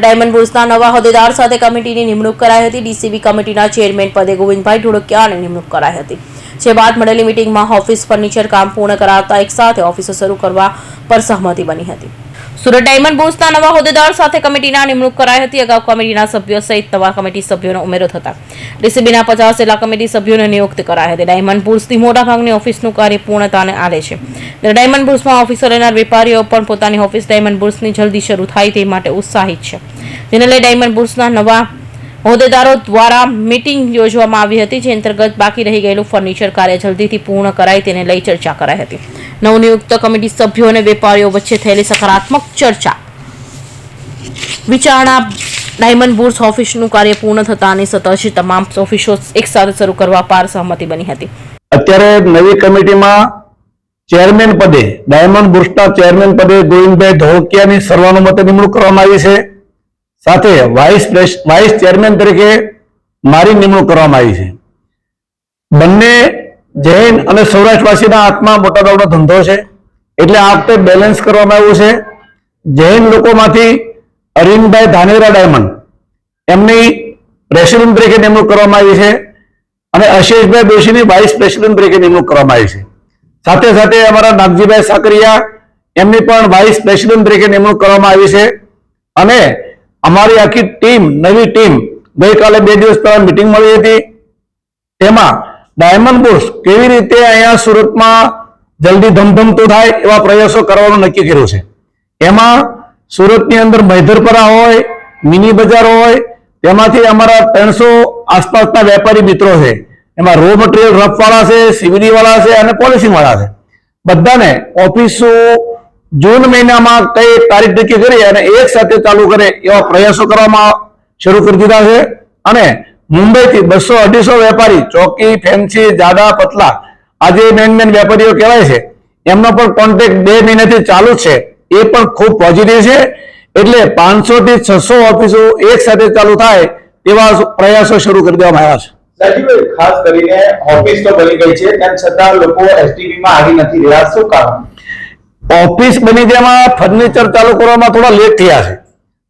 Diamond બુર્સના નવા હોદ્દેદાર સાથે કમિટીની નિમણૂક કરાઈ હતી। ડીસીબી કમિટીના ચેરમેન પદે ગોવિંદભાઈ ઢોળકિયાની નિમણૂક કરાઈ હતી। જે બાદ મળેલી મીટિંગમાં ઓફિસ ફર્નિચર કામ પૂર્ણ કરાવતા એક સાથે ઓફિસો શરૂ કરવા પર સહમતિ બની હતી। સુરત ડાયમંડ બુર્સના નવા હોદ્દેદાર સાથે કમિટીના નિમણૂક કરાઈ હતી। અગાઉ કમિટીના સભ્યો સહિત નવા કમિટી સભ્યોનો ઉમેરો થતા ડીસીબીના 50 જેટલા કમિટી સભ્યોને નિયુક્ત કરાયા હતી। ડાયમંડ બુર્સની મોટાભાગની ઓફિસનું કાર્ય પૂર્ણતાને આલે છે। ડાયમંડ બુર્સમાં ઓફિસો લેનાર વેપારીઓ પણ પોતાની ઓફિસ ડાયમંડ બુર્સની જલ્દી શરૂ થાય તે માટે ઉત્સાહિત છે। જેને લઈ ડાયમંડ બુર્સના નવા હોદ્દેદારો દ્વારા મીટિંગ યોજવામાં આવી હતી। જે અંતર્ગત બાકી રહી ગયેલું ફર્નિચર કાર્ય જલ્દીથી પૂર્ણ કરાય તેને લઈ ચર્ચા કરાઈ હતી। નવનિયુક્ત કમિટી સભ્યો અને વેપારીઓ વચ્ચે થયેલી સકારાત્મક ચર્ચા વિચારણા ડાયમંડ બુર્સ ઓફિસનું કાર્ય પૂર્ણ થતાની સતત તમામ ઓફિસો એકસાથે શરૂ કરવા પર સહમતિ બની હતી। અત્યારે નવી કમિટીમાં ચેરમેન પદે ડાયમંડ બુર્સના ચેરમેન પદે ગોવિંદભાઈ ઢોળકિયાની સર્વાનુમતે નિમણૂક કરવામાં આવી છે। સાથે વાઇસ ચેરમેન તરીકે મારી નિમણૂક કરવામાં આવી છે। બંને જૈન અને સૌરાષ્ટ્રવાસીના હાથમાં મોટા દાવનો ધંધો છે, એટલે આ વખતે બેલેન્સ કરવામાં આવ્યું છે। જૈન લોકોમાંથી અરવિંદભાઈ ધાનેરા ડાયમંડ એમની પ્રેસિડેન્ટ તરીકે નિમણૂક કરવામાં આવી છે અને આશીષભાઈ દોશીની વાઇસ પ્રેસિડેન્ટ તરીકે નિમણૂક કરવામાં આવી છે। સાથે સાથે અમારા નાગજીભાઈ સાકરિયા એમની પણ વાઇસ પ્રેસિડેન્ટ તરીકે નિમણૂક કરવામાં આવી છે। અને અમારી આખી ટીમ નવી ટીમ ગઈકાલે 2 દિવસ પહેલા મીટિંગ મળી હતી। તેમાં ડાયમંડ બુર્સ કેવી રીતે અહીંયા સુરતમાં જલ્દી ધમધમતું થાય એવા પ્રયાસો કરવાનું નક્કી કર્યું છે। એમાં સુરતની અંદર મૈધરપરા હોય, મિની બજાર હોય, તેમાંથી અમારા 300 આસપાસના વેપારી મિત્રો છે। એમાં રો મટીરિયલ રફ વાળા છે, સીવીડી વાળા છે અને પોલિશિંગ વાળા છે। બધાને ઓફિસો જૂન મહિનામાં કઈ તારીખ નક્કી કરી અને એક સાથે ચાલુ કરે એવા પ્રયાસો કરવામાં શરૂ કરી દીધા છે। અને મુંબઈથી 200-250 વેપારી ચોકી, ફેન્સી, જાડા, પતલા આજે મેન વેપારીઓ કહેવાય છે, એમનો પણ કોન્ટેક્ટ 2 મહિનાથી ચાલુ છે। એ પણ ખૂબ પોઝિટિવ છે। એટલે 500 થી 600 ઓફિસો એક સાથે ચાલુ થાય એવા પ્રયાસો શરૂ કરી દેવામાં આવ્યા છે। સાહેબ, ખાસ કરીને ઓફિસ તો બની ગઈ છે, તેમ છતાં લોકો એસટીબી માં આવી નથી રહ્યા, શું કારણ? ઓફિસ બની જેમાં ફર્નિચર ચાલુ કરવામાં થોડા લેટ થયા છે।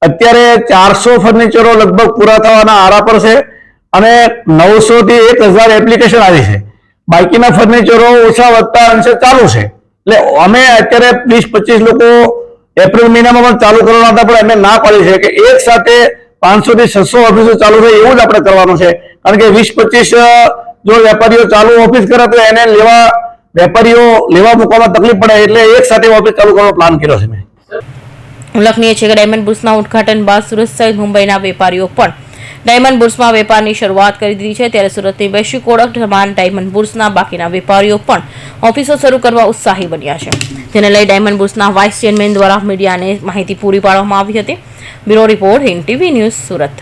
અત્યારે 400 ફર્નિચરો લગભગ પૂરા થવાના આરા પર છે અને 900 થી 1000 એપ્લિકેશન આવી છે। બાકીના ફર્નિચરો ઓછા વધતા અંશે ચાલુ છે। એટલે અમે અત્યારે 20-25 લોકો એપ્રિલ મહિનામાં પણ ચાલુ કરવાના હતા, પણ અમે ના પાડી છે કે એક સાથે 500 થી 600 ઓફિસો ચાલુ થાય એવું જ આપણે કરવાનું છે। કારણ કે 20-25 જો વેપારીઓ ચાલુ ઓફિસ કરે તો એને વેપારીઓ લેવા મૂકવામાં તકલીફ પડે, એટલે એક સાથે ઓફિસ ચાલુ કરવાનો પ્લાન કર્યો છે મેં। ઉલ્લેખનીય છે કે ડાયમંડ બુર્સના ઉદ્ઘાટન બાદ સુરત સહિત મુંબઈના વેપારીઓ પણ ડાયમંડ બુર્સમાં વેપારની શરૂઆત કરી દીધી છે। ત્યારે સુરતની વૈશ્વિક ઓળખ સમાન ડાયમંડ બુર્સના બાકીના વેપારીઓ પણ ઓફિસો શરૂ કરવા ઉત્સાહી બન્યા છે। જેને લઈ ડાયમંડ બુર્સના વાઇસ ચેરમેન દ્વારા મીડિયાને માહિતી પૂરી પાડવામાં આવી હતી। Bureau report, Hind TV news, Surat.